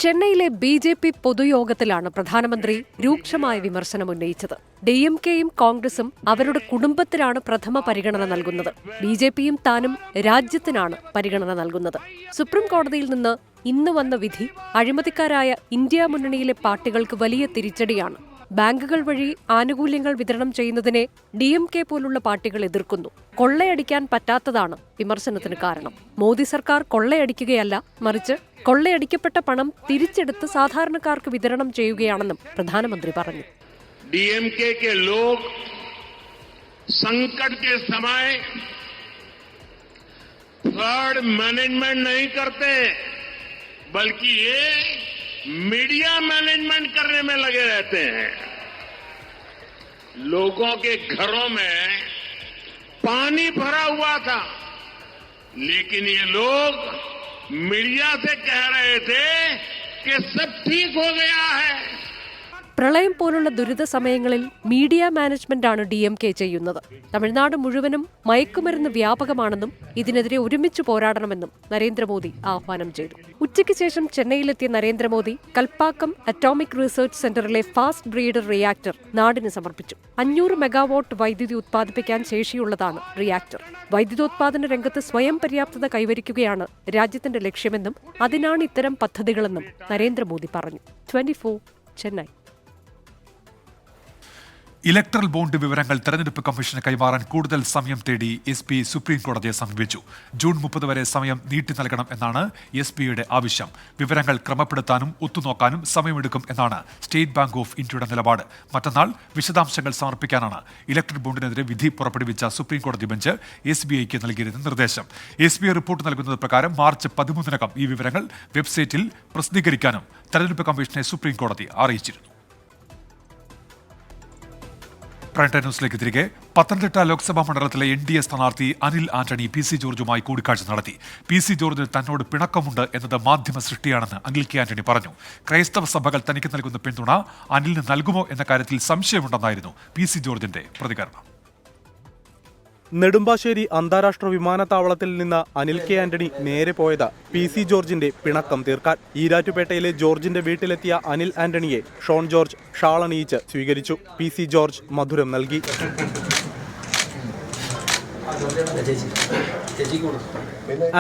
S24: ചെന്നൈയിലെ BJP പൊതുയോഗത്തിലാണ് പ്രധാനമന്ത്രി രൂക്ഷമായ വിമർശനം ഉന്നയിച്ചത്. DMKയും കോൺഗ്രസും അവരുടെ കുടുംബത്തിനാണ് പ്രഥമ പരിഗണന നൽകുന്നത്. BJPയും താനും രാജ്യത്തിനാണ് പരിഗണന നൽകുന്നത്. സുപ്രീം കോടതിയിൽ നിന്ന് ഇന്ന് വന്ന വിധി അഴിമതിക്കാരായ ഇന്ത്യ മുന്നണിയിലെ പാർട്ടികൾക്ക് വലിയ തിരിച്ചടിയാണ്. ബാങ്കുകൾ വഴി ആനുകൂല്യങ്ങൾ വിതരണം ചെയ്യുന്നതിനെ DMK പോലുള്ള പാർട്ടികൾ എതിർക്കുന്നു. കൊള്ളയടിക്കാൻ പറ്റാത്തതാണ് വിമർശനത്തിന് കാരണം. മോദി സർക്കാർ കൊള്ളയടിക്കുകയല്ല, മറിച്ച് കൊള്ളയടിക്കപ്പെട്ട പണം തിരിച്ചെടുത്ത് സാധാരണക്കാർക്ക് വിതരണം ചെയ്യുകയാണെന്നും പ്രധാനമന്ത്രി പറഞ്ഞു.
S23: DMK के लोग संकट के समय फ्लड मैनेजमेंट नहीं करते, बल्कि ये मीडिया मैनेजमेंट करने में लगे रहते हैं. लोगों के घरों में पानी भरा हुआ था, लेकिन ये लोग मीडिया से कह रहे थे कि सब ठीक हो गया है.
S24: പ്രളയം പോലുള്ള ദുരിത സമയങ്ങളിൽ മീഡിയ മാനേജ്മെന്റാണ് DMK ചെയ്യുന്നത്. തമിഴ്നാട് മുഴുവനും മയക്കുമരുന്ന് വ്യാപകമാണെന്നും ഇതിനെതിരെ ഒരുമിച്ച് പോരാടണമെന്നും നരേന്ദ്രമോദി ആഹ്വാനം ചെയ്തു. ഉച്ചയ്ക്ക് ശേഷം ചെന്നൈയിലെത്തിയ നരേന്ദ്രമോദി കൽപ്പാക്കം അറ്റോമിക് റിസർച്ച് സെന്ററിലെ ഫാസ്റ്റ് ബ്രീഡർ റിയാക്ടർ നാടിന് സമർപ്പിച്ചു. 500 മെഗാവാട്ട് വൈദ്യുതി ഉത്പാദിപ്പിക്കാൻ ശേഷിയുള്ളതാണ് റിയാക്ടർ. വൈദ്യുതോത്പാദന രംഗത്ത് സ്വയം പര്യാപ്തത കൈവരിക്കുകയാണ് രാജ്യത്തിന്റെ ലക്ഷ്യമെന്നും അതിനാണ് ഇത്തരം പദ്ധതികളെന്നും നരേന്ദ്രമോദി പറഞ്ഞു. 24 ചെന്നൈ.
S1: ഇലക്ട്രൽ ബോണ്ട് വിവരങ്ങൾ തെരഞ്ഞെടുപ്പ് കമ്മീഷന് കൈമാറാൻ കൂടുതൽ സമയം തേടി SP സുപ്രീം കോടതിയെ സമീപിച്ചു. ജൂൺ 30 വരെ സമയം നീട്ടി നൽകണം എന്നാണ് SPയുടെ ആവശ്യം. വിവരങ്ങൾ ക്രമപ്പെടുത്താനും ഒത്തുനോക്കാനും സമയമെടുക്കും എന്നാണ് സ്റ്റേറ്റ് ബാങ്ക് ഓഫ് ഇന്ത്യയുടെ നിലപാട്. മറ്റന്നാൾ വിശദാംശങ്ങൾ സമർപ്പിക്കാനാണ് ഇലക്ട്രൽ ബോണ്ടിനെതിരെ വിധി പുറപ്പെടുവിച്ച സുപ്രീം കോടതി ബെഞ്ച് SBIക്ക് നൽകിയിരുന്ന നിർദ്ദേശം. SBI റിപ്പോർട്ട് നൽകുന്നത് പ്രകാരം മാർച്ച് 13-നകം ഈ വിവരങ്ങൾ വെബ്സൈറ്റിൽ പ്രസിദ്ധീകരിക്കാനും തെരഞ്ഞെടുപ്പ് കമ്മീഷനെ സുപ്രീം കോടതി അറിയിച്ചിരുന്നു. പ്രൈം ടൈം ന്യൂസിലേക്ക് തിരികെ. പത്തനംതിട്ട ലോക്സഭാ മണ്ഡലത്തിലെ NDA സ്ഥാനാർത്ഥി അനിൽ ആന്റണി PC ജോർജുമായി കൂടിക്കാഴ്ച നടത്തി. PC ജോർജിന് തന്നോട് പിണക്കമുണ്ട് എന്നത് മാധ്യമ സൃഷ്ടിയാണെന്ന് അനിൽ K. ആന്റണി പറഞ്ഞു. ക്രൈസ്തവ സഭകൾ തനിക്ക് നൽകുന്ന പിന്തുണ അനിലിന് നൽകുമോ എന്ന കാര്യത്തിൽ സംശയമുണ്ടെന്നായിരുന്നു PC ജോർജിന്റെ പ്രതികരണം.
S22: നെടുമ്പാശ്ശേരി അന്താരാഷ്ട്ര വിമാനത്താവളത്തിൽ നിന്ന് അനിൽ K. ആന്റണി നേരെ പോയത് PC ജോർജിന്റെ പിണക്കം തീർക്കാൻ. ഈരാറ്റുപേട്ടയിലെ ജോർജിന്റെ വീട്ടിലെത്തിയ അനിൽ ആന്റണിയെ ഷോൺ ജോർജ് ഷാളണിയിച്ച് സ്വീകരിച്ചു. PC ജോർജ് മധുരം നൽകി.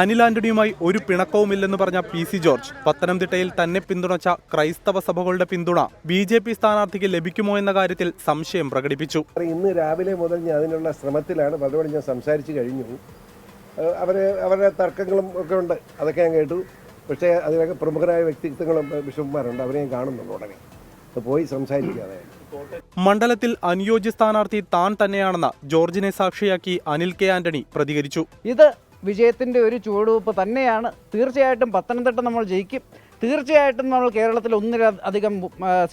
S22: അനിൽ ആന്റണിയുമായി ഒരു പിണക്കവുമില്ലെന്ന് പറഞ്ഞ PC ജോർജ് പത്തനംതിട്ടയിൽ തന്നെ പിന്തുണച്ച ക്രൈസ്തവ സഭകളുടെ പിന്തുണ BJP സ്ഥാനാർത്ഥിക്ക് ലഭിക്കുമോ എന്ന കാര്യത്തിൽ സംശയം പ്രകടിപ്പിച്ചു.
S3: ഇന്ന് രാവിലെ മുതൽ ഞാൻ അതിനുള്ള ശ്രമത്തിലാണ്. പലരോട് ഞാൻ സംസാരിച്ചു കഴിഞ്ഞു. അവരുടെ തർക്കങ്ങളും ഒക്കെ ഉണ്ട്, അതൊക്കെ ഞാൻ കേട്ടു. പക്ഷേ അതിലൊക്കെ പ്രമുഖരായ വ്യക്തിത്വങ്ങളും ബിഷപ്പുമാരുണ്ട്, അവരെ ഞാൻ കാണുന്നുള്ളൂ. ഉടനെ പോയി സംസാരിക്കാതെ.
S22: മണ്ഡലത്തിൽ അനുയോജ്യ സ്ഥാനാർത്ഥി താൻ തന്നെയാണെന്ന് ജോർജിനെ സാക്ഷിയാക്കി അനിൽ K. ആന്റണി പ്രതികരിച്ചു.
S5: ഇത് വിജയത്തിൻ്റെ ഒരു ചുവടുവെപ്പ് തന്നെയാണ്. തീർച്ചയായിട്ടും പത്തനംതിട്ട നമ്മൾ ജയിക്കും. തീർച്ചയായിട്ടും നമ്മൾ കേരളത്തിൽ ഒന്നിലധികം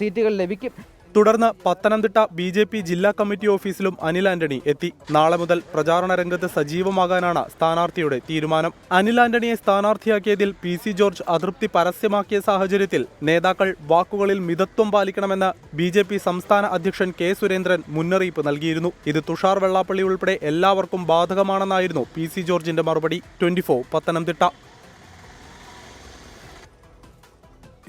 S5: സീറ്റുകൾ ലഭിക്കും.
S22: തുടർന്ന് പത്തനംതിട്ട BJP ജില്ലാ കമ്മിറ്റി ഓഫീസിലും അനിൽ ആന്റണി എത്തി. നാളെ മുതൽ പ്രചാരണ രംഗത്ത് സജീവമാകാനാണ് സ്ഥാനാർത്ഥിയുടെ തീരുമാനം. അനിൽ ആന്റണിയെ സ്ഥാനാർത്ഥിയാക്കിയതിൽ PC ജോർജ് അതൃപ്തി പരസ്യമാക്കിയ സാഹചര്യത്തിൽ നേതാക്കൾ വാക്കുകളിൽ മിതത്വം പാലിക്കണമെന്ന് BJP സംസ്ഥാന അധ്യക്ഷൻ K. സുരേന്ദ്രൻ മുന്നറിയിപ്പ് നൽകിയിരുന്നു. ഇത് തുഷാർ വെള്ളാപ്പള്ളി ഉൾപ്പെടെ എല്ലാവർക്കും ബാധകമാണെന്നായിരുന്നു PC ജോർജിന്റെ മറുപടി. 24 പത്തനംതിട്ട.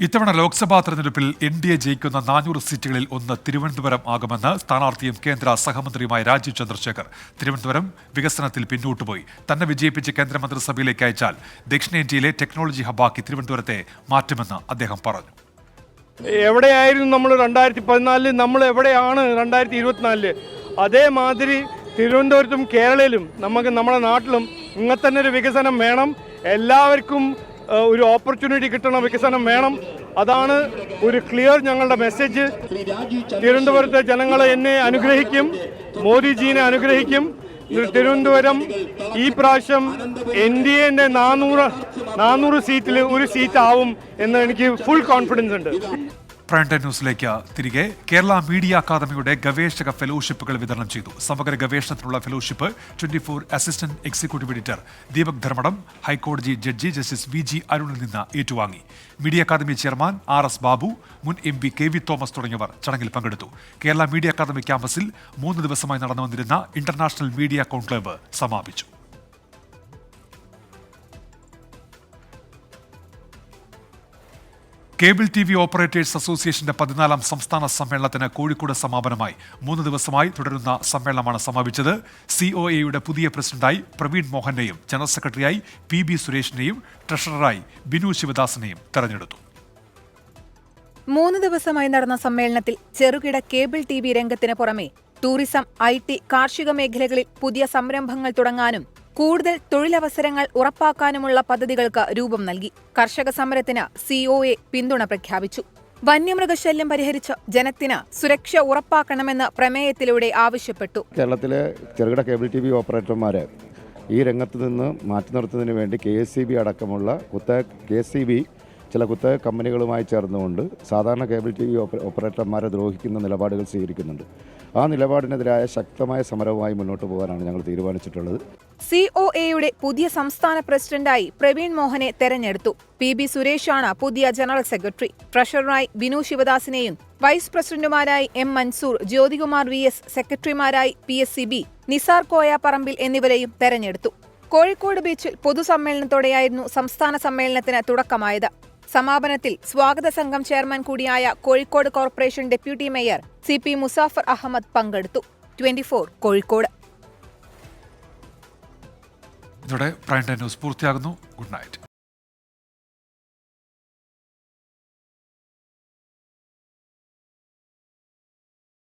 S1: ഇത്തവണ ലോക്സഭാ തെരഞ്ഞെടുപ്പിൽ NDA ജയിക്കുന്ന 400 സീറ്റുകളിൽ ഒന്ന് തിരുവനന്തപുരം ആകുമെന്ന് സ്ഥാനാർത്ഥിയും കേന്ദ്ര സഹമന്ത്രിയുമായ രാജീവ് ചന്ദ്രശേഖർ. തിരുവനന്തപുരം വികസനത്തിൽ പിന്നോട്ടുപോയി. തന്നെ വിജയിപ്പിച്ച് കേന്ദ്രമന്ത്രിസഭയിലേക്ക് അയച്ചാൽ ദക്ഷിണേന്ത്യയിലെ ടെക്നോളജി ഹബ്ബാക്കി തിരുവനന്തപുരത്തെ മാറ്റുമെന്ന് അദ്ദേഹം പറഞ്ഞു.
S8: എവിടെയായിരുന്നു നമ്മൾ 2014, നമ്മൾ എവിടെയാണ് 2024? അതേമാതിരി തിരുവനന്തപുരത്തും കേരളയിലും നമ്മുടെ നാട്ടിലും ഇങ്ങനെ തന്നെ ഒരു വികസനം വേണം. എല്ലാവർക്കും ഒരു ഓപ്പർച്യൂണിറ്റി കിട്ടണം, വികസനം വേണം. അതാണ് ഒരു ക്ലിയർ ഞങ്ങളുടെ മെസ്സേജ്. തിരുവനന്തപുരത്തെ ജനങ്ങൾ എന്നെ അനുഗ്രഹിക്കും, മോദിജീനെ അനുഗ്രഹിക്കും. തിരുവനന്തപുരം ഈ പ്രാവശ്യം NDAന്റെ 400 സീറ്റിൽ ഒരു സീറ്റ് ആവും എന്ന് എനിക്ക് ഫുൾ കോൺഫിഡൻസ് ഉണ്ട്.
S1: പ്രൈം ടൈം ന്യൂസിലേക്ക് തിരികെ. കേരള മീഡിയ അക്കാദമിയുടെ ഗവേഷക ഫെലോഷിപ്പുകൾ വിതരണം ചെയ്തു. സമഗ്ര ഗവേഷണത്തിനുള്ള fellowship 24 assistant executive editor Deepak Dharmadam ഹൈക്കോടതി ജഡ്ജി ജസ്റ്റിസ് VG അരുണിൽ നിന്ന് ഏറ്റുവാങ്ങി. Media academy chairman RS Babu, മുൻ MP KV തോമസ് തുടങ്ങിയവർ ചടങ്ങിൽ പങ്കെടുത്തു. കേരള മീഡിയ അക്കാദമി ക്യാമ്പസിൽ 3 ദിവസമായി നടന്നു വന്നിരുന്ന ഇന്റർനാഷണൽ മീഡിയ കോൺക്ലേവ് സമാപിച്ചു. കേബിൾ TV ഓപ്പറേറ്റേഴ്സ് അസോസിയേഷന്റെ 14ാം സംസ്ഥാന സമ്മേളനത്തിന് കോഴിക്കോട് സമാപനമായി. 3 ദിവസമായി തുടരുന്ന സമ്മേളനമാണ് സമാപിച്ചത്. COAയുടെ പുതിയ പ്രസിഡന്റായി പ്രവീൺ മോഹനെയും ജനറൽ സെക്രട്ടറിയായി PB സുരേഷിനെയും ട്രഷററായി ബിനു ശിവദാസിനെയും തെരഞ്ഞെടുത്തു.
S9: 3 ദിവസമായി നടന്ന സമ്മേളനത്തിൽ ചെറുകിട കേബിൾ TV രംഗത്തിന് പുറമെ ടൂറിസം, IT, കാർഷിക മേഖലകളിൽ പുതിയ സംരംഭങ്ങൾ തുടങ്ങാനും കൂടുതൽ തൊഴിലവസരങ്ങൾ ഉറപ്പാക്കാനുമുള്ള പദ്ധതികൾക്ക് രൂപം നൽകി. കർഷക സമരത്തിന് COA പിന്തുണ പ്രഖ്യാപിച്ചു. വന്യമൃഗശല്യം പരിഹരിച്ച് ജനത്തിന് സുരക്ഷ ഉറപ്പാക്കണമെന്ന് പ്രമേയത്തിലൂടെ ആവശ്യപ്പെട്ടു.
S25: കേരളത്തിലെ ചെറുകിട കേബിൾ TV ഓപ്പറേറ്റർമാരെ ഈ രംഗത്ത് നിന്ന് മാറ്റി നിർത്തുന്നതിന് വേണ്ടി KSCB അടക്കമുള്ള ചില കുത്തക കമ്പനികളുമായി ചേർന്നുകൊണ്ട് സാധാരണ കേബിൾ TV ഓപ്പറേറ്റർമാരെ ദ്രോഹിക്കുന്ന നിലപാടുകൾ സ്വീകരിക്കുന്നുണ്ട്. ആ നിലപാടിനെതിരായ ശക്തമായ സമരവുമായി മുന്നോട്ട് പോകാനാണ് ഞങ്ങൾ തീരുമാനിച്ചിട്ടുള്ളത്.
S9: COAയുടെ പുതിയ സംസ്ഥാന പ്രസിഡന്റായി പ്രവീൺ മോഹനെ തെരഞ്ഞെടുത്തു. PB സുരേഷാണ് പുതിയ ജനറൽ സെക്രട്ടറി. ട്രഷററായി ബിനു ശിവദാസിനെയും വൈസ് പ്രസിഡന്റുമാരായി എം മൻസൂർ, ജ്യോതികുമാർ VS, സെക്രട്ടറിമാരായി PSCB, നിസാർ കോയ പറമ്പിൽ എന്നിവരെയും തെരഞ്ഞെടുത്തു. കോഴിക്കോട് ബീച്ചിൽ പൊതുസമ്മേളനത്തോടെയായിരുന്നു സംസ്ഥാന സമ്മേളനത്തിന് തുടക്കമായത്. സമാപനത്തിൽ സ്വാഗത സംഘം ചെയർമാൻ കൂടിയായ Kozhikode corporation deputy mayor CP Muzaffar Ahammed പങ്കെടുത്തു. 24 കോഴിക്കോട്.
S1: ഇതോടെ പ്രൈം ടൈം ന്യൂസ് പൂർത്തിയാകുന്നു. Good night.